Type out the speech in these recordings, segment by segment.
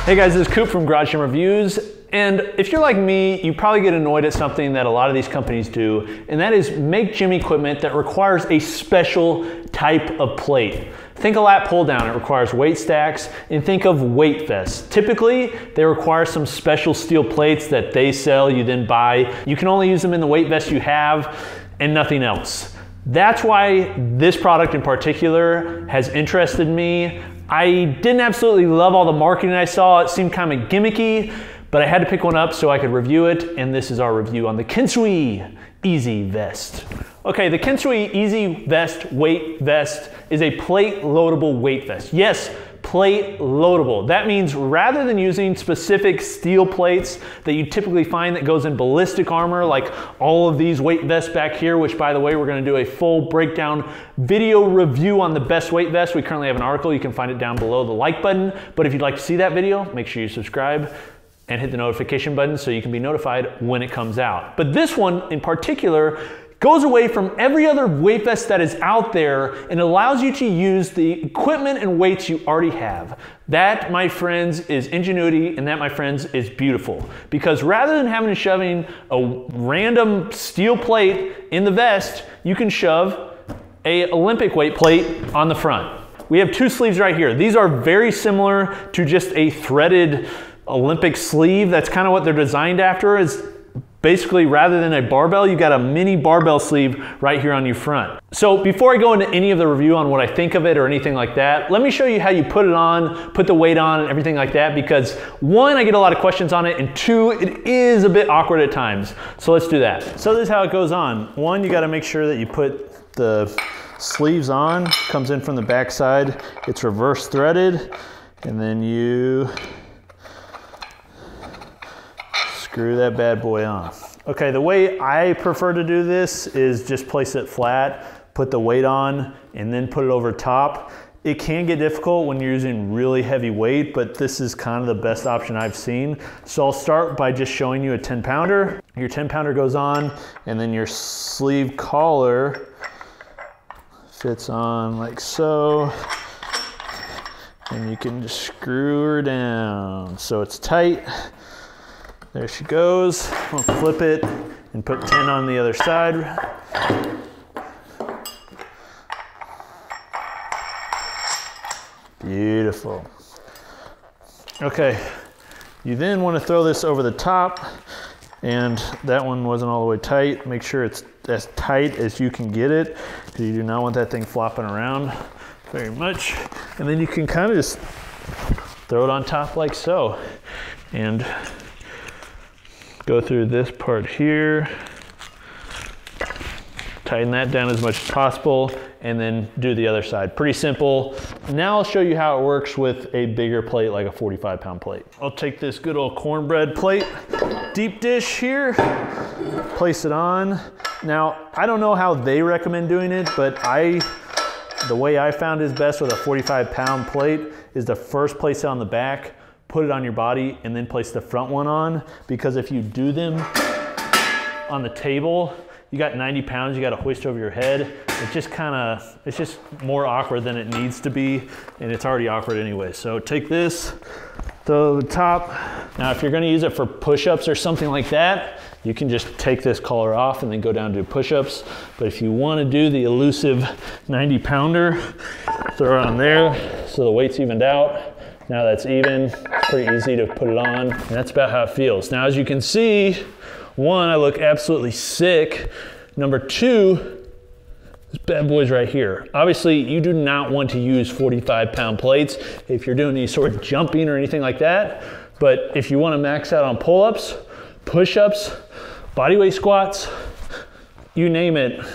Hey guys, this is Coop from Garage Gym Reviews, and if you're like me, you probably get annoyed at something that a lot of these companies do, and that is make gym equipment that requires a special type of plate. Think of lat pull down, it requires weight stacks, and think of weight vests. Typically, they require some special steel plates that they sell, you then buy. You can only use them in the weight vest you have and nothing else. That's why this product in particular has interested me. I didn't absolutely love all the marketing I saw. It seemed kind of gimmicky, but I had to pick one up so I could review it, and this is our review on the Kensui EZ-VEST. Okay, the Kensui EZ-VEST weight vest is a plate loadable weight vest. Yes, plate loadable. That means rather than using specific steel plates that you typically find that goes in ballistic armor, like all of these weight vests back here, which by the way, we're gonna do a full breakdown video review on the best weight vest. We currently have an article. You can find it down below the like button. But if you'd like to see that video, make sure you subscribe and hit the notification button so you can be notified when it comes out. But this one in particular goes away from every other weight vest that is out there and allows you to use the equipment and weights you already have. That, my friends, is ingenuity, and that, my friends, is beautiful. Because rather than having to shoving a random steel plate in the vest, you can shove an Olympic weight plate on the front. We have two sleeves right here. These are very similar to just a threaded Olympic sleeve. That's kind of what they're designed after, is basically, rather than a barbell, you got a mini barbell sleeve right here on your front. So before I go into any of the review on what I think of it or anything like that, let me show you how you put it on, put the weight on and everything like that, because one, I get a lot of questions on it, and two, it is a bit awkward at times. So let's do that. So this is how it goes on. One, you gotta make sure that you put the sleeves on, comes in from the back side, it's reverse threaded, and then you screw that bad boy on. Okay, the way I prefer to do this is just place it flat, put the weight on, and then put it over top. It can get difficult when you're using really heavy weight, but this is kind of the best option I've seen. So I'll start by just showing you a 10-pounder. Your 10-pounder goes on, and then your sleeve collar fits on like so. And you can just screw her down so it's tight. There she goes. I'll flip it and put 10 on the other side. Beautiful. Okay, you then want to throw this over the top, and that one wasn't all the way tight. Make sure it's as tight as you can get it, because you do not want that thing flopping around very much. And then you can kind of just throw it on top like so, and go through this part here, tighten that down as much as possible, and then do the other side. Pretty simple. Now I'll show you how it works with a bigger plate, like a 45-pound plate. I'll take this good old cornbread plate, deep dish here, place it on. Now, I don't know how they recommend doing it, but the way I found is best with a 45-pound plate is to first place it on the back, put it on your body, and then place the front one on, because if you do them on the table, you got 90 pounds, you got to hoist over your head. It's just more awkward than it needs to be, and it's already awkward anyway. So take this, throw the top. Now, if you're going to use it for push-ups or something like that, you can just take this collar off and then go down to push-ups. But if you want to do the elusive 90-pounder, throw it on there so the weight's evened out. Now that's even, it's pretty easy to put it on, and that's about how it feels. Now, as you can see, one, I look absolutely sick. Number two, this bad boy's right here. Obviously, you do not want to use 45-pound plates if you're doing any sort of jumping or anything like that. But if you want to max out on pull-ups, push-ups, bodyweight squats, you name it,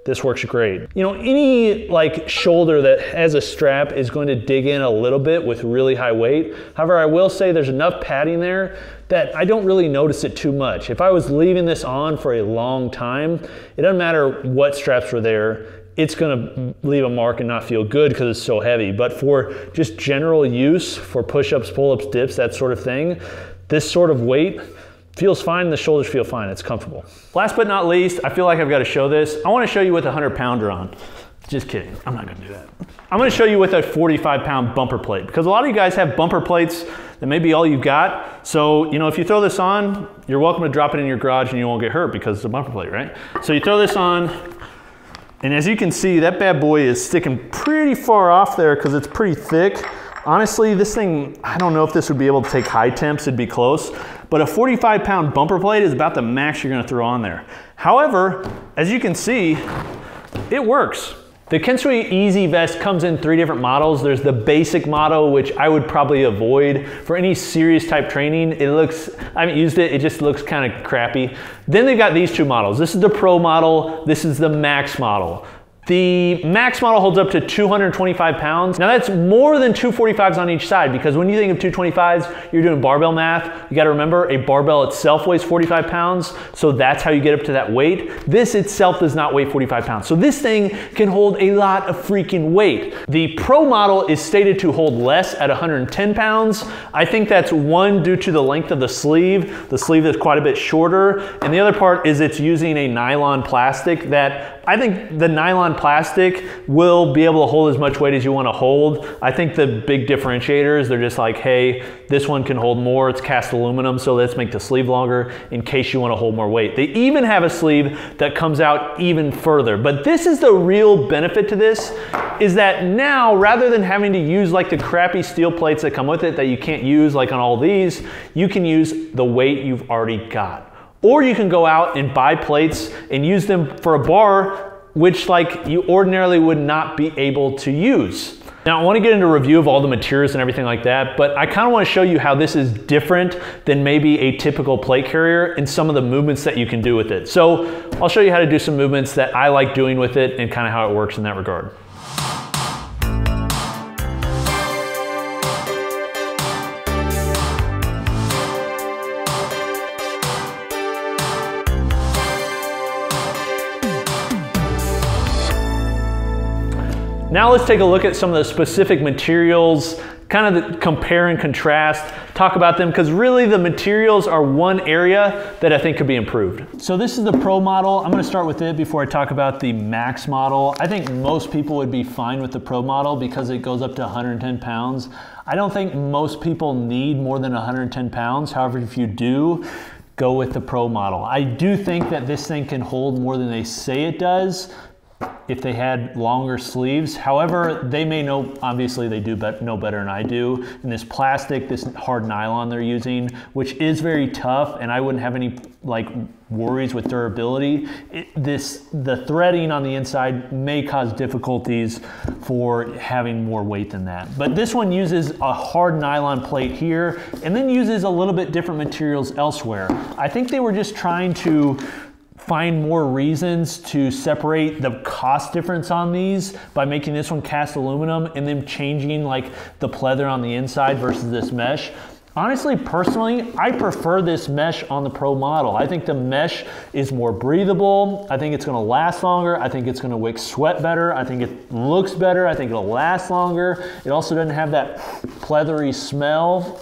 this works great. You know, any like shoulder that has a strap is going to dig in a little bit with really high weight. However, I will say there's enough padding there that I don't really notice it too much. If I was leaving this on for a long time, it doesn't matter what straps were there, it's gonna leave a mark and not feel good because it's so heavy. But for just general use, for push-ups, pull-ups, dips, that sort of thing, this sort of weight feels fine, the shoulders feel fine, it's comfortable. Last but not least, I feel like I've got to show this. I want to show you with a 100-pounder on. Just kidding, I'm not gonna do that. I'm gonna show you with a 45-pound bumper plate, because a lot of you guys have bumper plates that may be all you've got. So, you know, if you throw this on, you're welcome to drop it in your garage and you won't get hurt because it's a bumper plate, right? So you throw this on, and as you can see, that bad boy is sticking pretty far off there because it's pretty thick. Honestly, this thing, I don't know if this would be able to take high temps, it'd be close, but a 45-pound bumper plate is about the max you're gonna throw on there. However, as you can see, it works. The Kensui EZ-VEST comes in 3 different models. There's the basic model, which I would probably avoid for any serious type training. It looks, I haven't used it, it just looks kind of crappy. Then they've got these 2 models. This is the Pro model, this is the Max model. The Max model holds up to 225 pounds. Now that's more than 245s on each side, because when you think of 225s, you're doing barbell math. You gotta remember, a barbell itself weighs 45 pounds, so that's how you get up to that weight. This itself does not weigh 45 pounds. So this thing can hold a lot of freaking weight. The Pro model is stated to hold less at 110 pounds. I think that's one, due to the length of the sleeve. The sleeve is quite a bit shorter. And the other part is it's using a nylon plastic that I think the nylon plastic will be able to hold as much weight as you want to hold. I think the big differentiators, they're just like, hey, this one can hold more, it's cast aluminum, so let's make the sleeve longer in case you want to hold more weight. They even have a sleeve that comes out even further. But this is the real benefit to this, is that now, rather than having to use like the crappy steel plates that come with it that you can't use like on all these, you can use the weight you've already got. Or you can go out and buy plates and use them for a bar, which like you ordinarily would not be able to use. Now I want to get into a review of all the materials and everything like that, but I kind of want to show you how this is different than maybe a typical plate carrier and some of the movements that you can do with it. So I'll show you how to do some movements that I like doing with it and kind of how it works in that regard. Now let's take a look at some of the specific materials, kind of compare and contrast, talk about them, because really the materials are one area that I think could be improved. So this is the Pro model. I'm going to start with it before I talk about the Max model. I think most people would be fine with the Pro model because it goes up to 110 pounds. I don't think most people need more than 110 pounds. However, if you do, go with the Pro model. I do think that this thing can hold more than they say it does if they had longer sleeves. However, they may know, obviously they do know better than I do. And this plastic, this hard nylon they're using, which is very tough, and I wouldn't have any like worries with durability. The threading on the inside may cause difficulties for having more weight than that. But this one uses a hard nylon plate here, and then uses a little bit different materials elsewhere. I think they were just trying to find more reasons to separate the cost difference on these by making this one cast aluminum and then changing like the pleather on the inside versus this mesh. Honestly, personally, I prefer this mesh on the Pro model. I think the mesh is more breathable. I think it's gonna last longer. I think it's gonna wick sweat better. I think it looks better. I think it'll last longer. It also doesn't have that pleathery smell.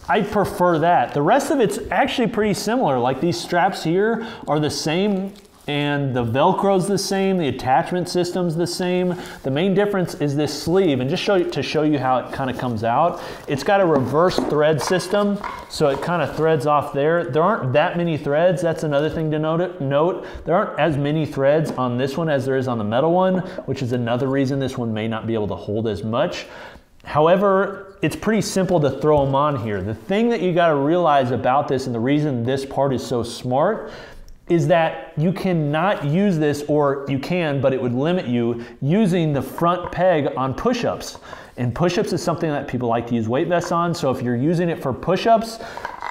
I prefer that. The rest of it's actually pretty similar. Like these straps here are the same, and the Velcro's the same, the attachment system's the same. The main difference is this sleeve, and just to show you how it kind of comes out, it's got a reverse thread system, so it kind of threads off there. There aren't that many threads. That's another thing to note. There aren't as many threads on this one as there is on the metal one, which is another reason this one may not be able to hold as much. However, it's pretty simple to throw them on here. The thing that you gotta realize about this, and the reason this part is so smart, is that you cannot use this, or you can, but it would limit you using the front peg on push-ups. And push-ups is something that people like to use weight vests on, so if you're using it for push-ups,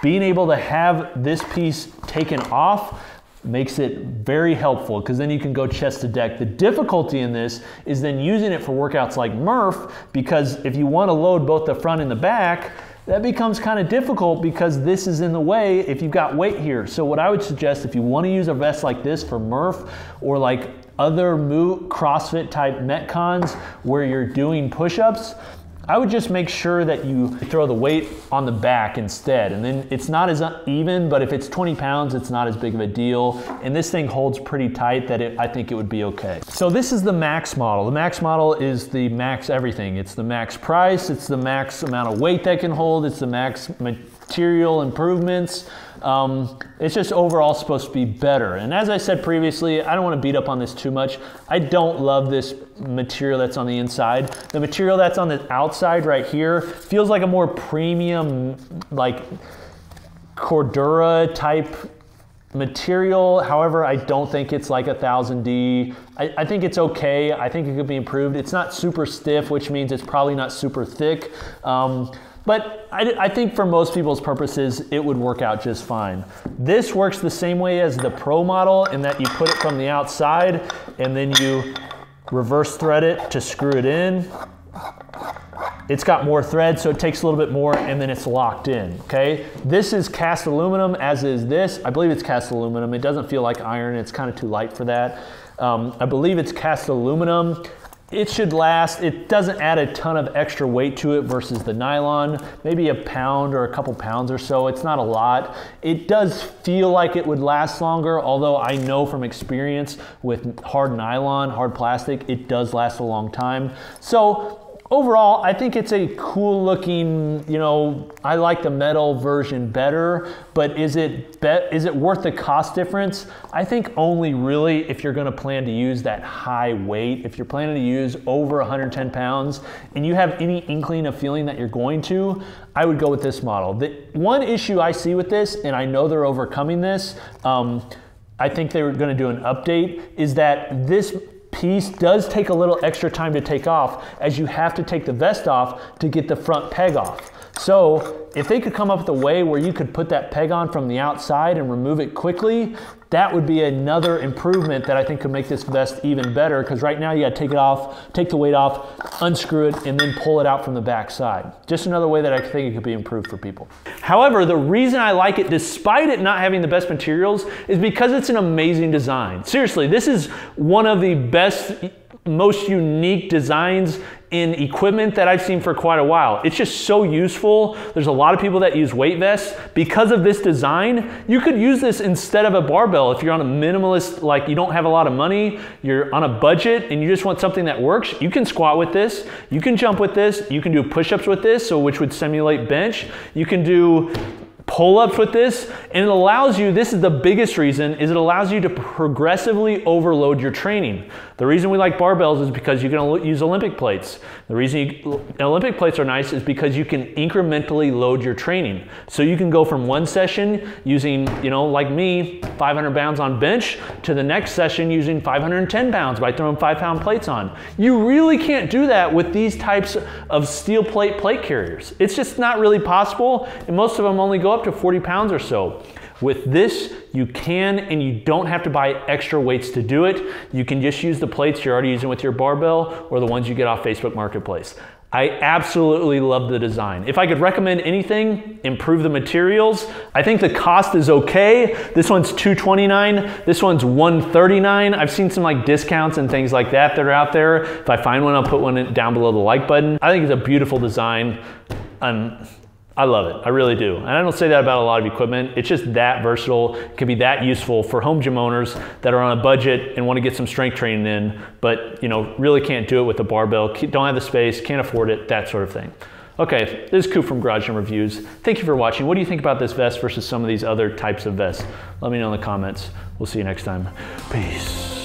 being able to have this piece taken off makes it very helpful, because then you can go chest to deck. The difficulty in this is then using it for workouts like Murph, because if you want to load both the front and the back, that becomes kind of difficult because this is in the way if you've got weight here. So what I would suggest, if you want to use a vest like this for Murph, or like other CrossFit type Metcons where you're doing push-ups, I would just make sure that you throw the weight on the back instead. And then it's not as even, but if it's 20 pounds, it's not as big of a deal. And this thing holds pretty tight that I think it would be okay. So this is the max model. The max model is the max everything. It's the max price, it's the max amount of weight that can hold, it's the max material improvements. It's just overall supposed to be better. And as I said previously, I don't want to beat up on this too much. I don't love this material that's on the inside. The material that's on the outside right here feels like a more premium, like Cordura type material. However, I don't think it's like 1000D. I think it's okay. I think it could be improved. It's not super stiff, which means it's probably not super thick. But I think for most people's purposes, it would work out just fine. This works the same way as the Pro model in that you put it from the outside and then you reverse thread it to screw it in. It's got more thread, so it takes a little bit more and then it's locked in, okay? This is cast aluminum, as is this. I believe it's cast aluminum. It doesn't feel like iron. It's kind of too light for that. I believe it's cast aluminum. It should last. It doesn't add a ton of extra weight to it versus the nylon, maybe a pound or a couple pounds or so. It's not a lot. It does feel like it would last longer, although I know from experience with hard nylon, hard plastic, it does last a long time. So overall, I think it's a cool looking, you know, I like the metal version better, but is it worth the cost difference? I think only really if you're gonna plan to use that high weight. If you're planning to use over 110 pounds and you have any inkling of feeling that you're going to, I would go with this model. The one issue I see with this, and I know they're overcoming this, I think they were gonna do an update, is that this piece does take a little extra time to take off, as you have to take the vest off to get the front peg off. So if they could come up with a way where you could put that peg on from the outside and remove it quickly, that would be another improvement that I think could make this vest even better, because right now you gotta take it off, take the weight off, unscrew it, and then pull it out from the back side. Just another way that I think it could be improved for people. However, the reason I like it, despite it not having the best materials, is because it's an amazing design. Seriously, this is one of the best, most unique designs in equipment that I've seen for quite a while. It's just so useful. There's a lot of people that use weight vests. Because of this design, you could use this instead of a barbell. If you're on a minimalist, like you don't have a lot of money, you're on a budget and you just want something that works, you can squat with this, you can jump with this, you can do push-ups with this, so which would simulate bench, you can do pull-ups with this, and it allows you, this is the biggest reason, is it allows you to progressively overload your training. The reason we like barbells is because you can use Olympic plates. The reason Olympic plates are nice is because you can incrementally load your training. So you can go from one session using, you know, like me, 500 pounds on bench, to the next session using 510 pounds by throwing 5-pound plates on. You really can't do that with these types of steel plate carriers. It's just not really possible, and most of them only go up to 40 pounds or so. With this, you can, and you don't have to buy extra weights to do it. You can just use the plates you're already using with your barbell or the ones you get off Facebook Marketplace. I absolutely love the design. If I could recommend anything, improve the materials. I think the cost is okay. This one's $229, this one's $139. I've seen some like discounts and things like that that are out there. If I find one, I'll put one down below the like button. I think it's a beautiful design. I love it, I really do. And I don't say that about a lot of equipment. It's just that versatile. It can be that useful for home gym owners that are on a budget and want to get some strength training in, but you know, really can't do it with a barbell, don't have the space, can't afford it, that sort of thing. Okay, this is Coop from Garage Gym Reviews. Thank you for watching. What do you think about this vest versus some of these other types of vests? Let me know in the comments. We'll see you next time. Peace.